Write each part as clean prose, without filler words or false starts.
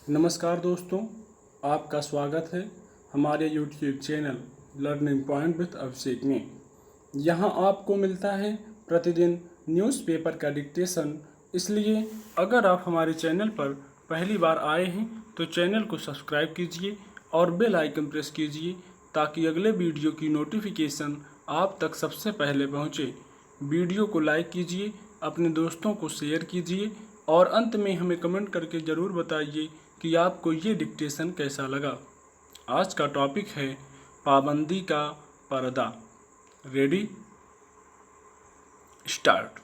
नमस्कार दोस्तों, आपका स्वागत है हमारे YouTube channel learning point with Abhishek में। यहाँ आपको मिलता है प्रतिदिन न्यूज़पेपर का डिक्टेशन। इसलिए अगर आप हमारे चैनल पर पहली बार आए हैं तो चैनल को सब्सक्राइब कीजिए और बेल आइकन प्रेस कीजिए ताकि अगले वीडियो की नोटिफिकेशन आप तक सबसे पहले पहुँचे। वीडियो को लाइक कीजिए, अपने दोस्तों को शेयर कीजिए और अंत में हमें कमेंट करके ज़रूर बताइए कि आपको ये डिक्टेशन कैसा लगा। आज का टॉपिक है पाबंदी का पर्दा। Ready, start.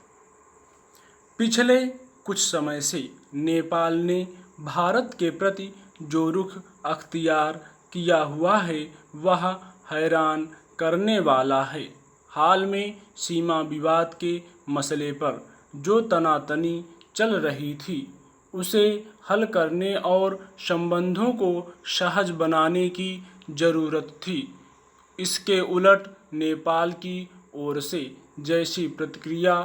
पिछले कुछ समय से नेपाल ने भारत के प्रति जो रुख अख्तियार किया हुआ है वह हैरान करने वाला है। हाल में सीमा विवाद के मसले पर जो तनातनी चल रही थी उसे हल करने और संबंधों को सहज बनाने की ज़रूरत थी। इसके उलट नेपाल की ओर से जैसी प्रतिक्रिया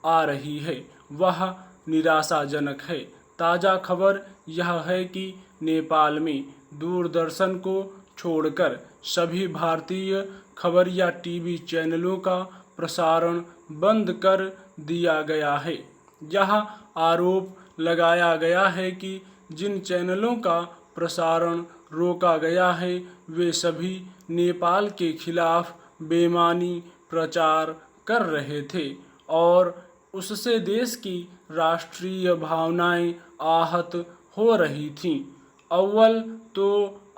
आ रही है वह निराशाजनक है। ताज़ा खबर यह है कि नेपाल में दूरदर्शन को छोड़कर सभी भारतीय खबरिया टीवी चैनलों का प्रसारण बंद कर दिया गया है। यह आरोप लगाया गया है कि जिन चैनलों का प्रसारण रोका गया है वे सभी नेपाल के खिलाफ बेईमानी प्रचार कर रहे थे और उससे देश की राष्ट्रीय भावनाएं आहत हो रही थीं। अव्वल तो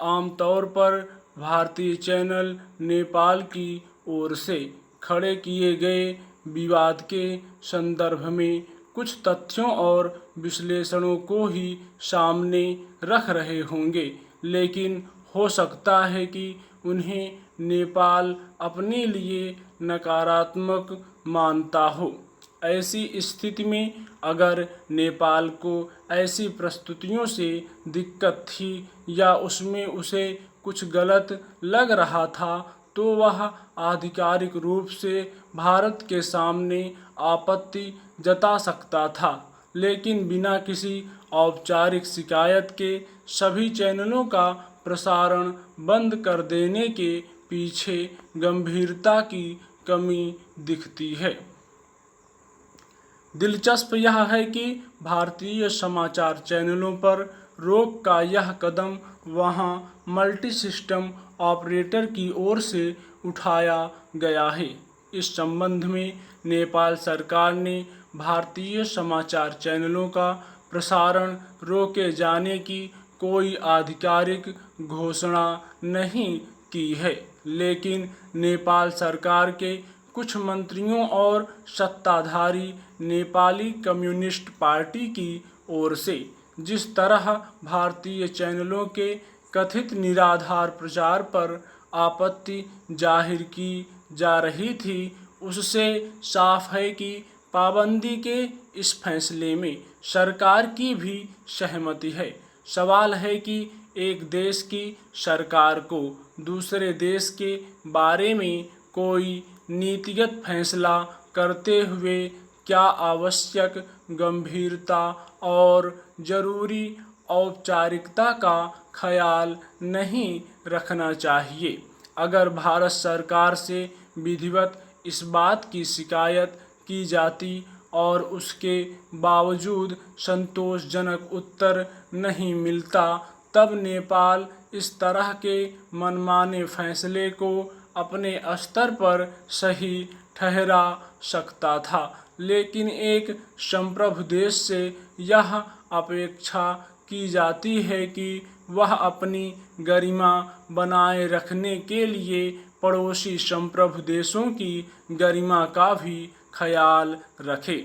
आमतौर पर भारतीय चैनल नेपाल की ओर से खड़े किए गए विवाद के संदर्भ में कुछ तथ्यों और विश्लेषणों को ही सामने रख रहे होंगे, लेकिन हो सकता है कि उन्हें नेपाल अपने लिए नकारात्मक मानता हो। ऐसी स्थिति में अगर नेपाल को ऐसी प्रस्तुतियों से दिक्कत थी या उसमें उसे कुछ गलत लग रहा था तो वह आधिकारिक रूप से भारत के सामने आपत्ति जता सकता था, लेकिन बिना किसी औपचारिक शिकायत के सभी चैनलों का प्रसारण बंद कर देने के पीछे गंभीरता की कमी दिखती है। दिलचस्प यह है कि भारतीय समाचार चैनलों पर रोक का यह कदम वहां मल्टी सिस्टम ऑपरेटर की ओर से उठाया गया है। इस संबंध में नेपाल सरकार ने भारतीय समाचार चैनलों का प्रसारण रोके जाने की कोई आधिकारिक घोषणा नहीं की है, लेकिन नेपाल सरकार के कुछ मंत्रियों और सत्ताधारी नेपाली कम्युनिस्ट पार्टी की ओर से जिस तरह भारतीय चैनलों के कथित निराधार प्रचार पर आपत्ति जाहिर की जा रही थी, उससे साफ है कि पाबंदी के इस फैसले में सरकार की भी सहमति है। सवाल है कि एक देश की सरकार को दूसरे देश के बारे में कोई नीतिगत फैसला करते हुए क्या आवश्यक गंभीरता और ज़रूरी औपचारिकता का ख्याल नहीं रखना चाहिए। अगर भारत सरकार से विधिवत इस बात की शिकायत की जाती और उसके बावजूद संतोषजनक उत्तर नहीं मिलता तब नेपाल इस तरह के मनमाने फैसले को अपने स्तर पर सही ठहरा सकता था, लेकिन एक संप्रभु देश से यह अपेक्षा की जाती है कि वह अपनी गरिमा बनाए रखने के लिए पड़ोसी संप्रभु देशों की गरिमा का भी ख्याल रखे।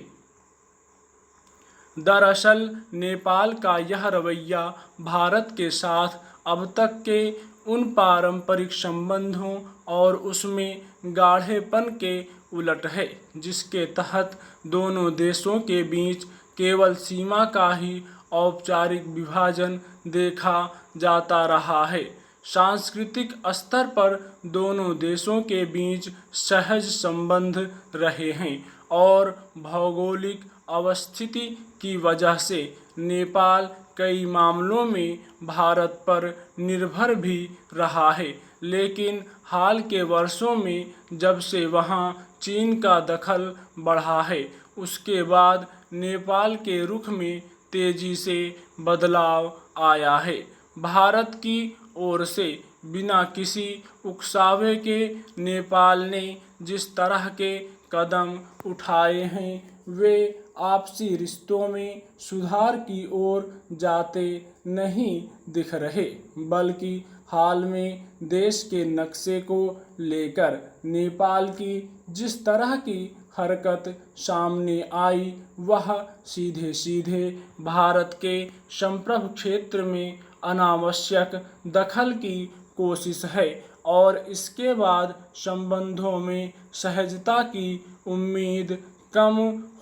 दरअसल नेपाल का यह रवैया भारत के साथ अब तक के उन पारंपरिक संबंधों और उसमें गाढ़ेपन के उलट है जिसके तहत दोनों देशों के बीच केवल सीमा का ही औपचारिक विभाजन देखा जाता रहा है। सांस्कृतिक स्तर पर दोनों देशों के बीच सहज संबंध रहे हैं और भौगोलिक अवस्थिति की वजह से नेपाल कई मामलों में भारत पर निर्भर भी रहा है, लेकिन हाल के वर्षों में जब से वहां चीन का दखल बढ़ा है, उसके बाद नेपाल के रुख में तेजी से बदलाव आया है। भारत की ओर से बिना किसी उकसावे के नेपाल ने जिस तरह के कदम उठाए हैं, वे आपसी रिश्तों में सुधार की ओर जाते नहीं दिख रहे, बल्कि हाल में देश के नक्शे को लेकर नेपाल की जिस तरह की हरकत सामने आई, वह सीधे सीधे भारत के संप्रभु क्षेत्र में अनावश्यक दखल की कोशिश है और इसके बाद संबंधों में सहजता की उम्मीद कम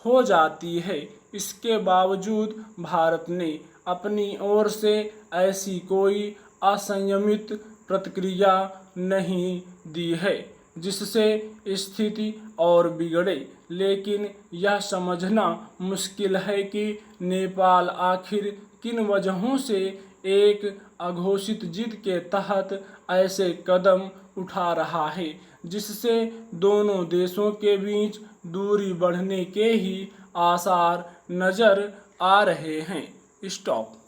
हो जाती है। इसके बावजूद भारत ने अपनी ओर से ऐसी कोई असंयमित प्रतिक्रिया नहीं दी है जिससे स्थिति और बिगड़े, लेकिन यह समझना मुश्किल है कि नेपाल आखिर किन वजहों से एक अघोषित जिद के तहत ऐसे कदम उठा रहा है जिससे दोनों देशों के बीच दूरी बढ़ने के ही आसार नजर आ रहे हैं। स्टॉप।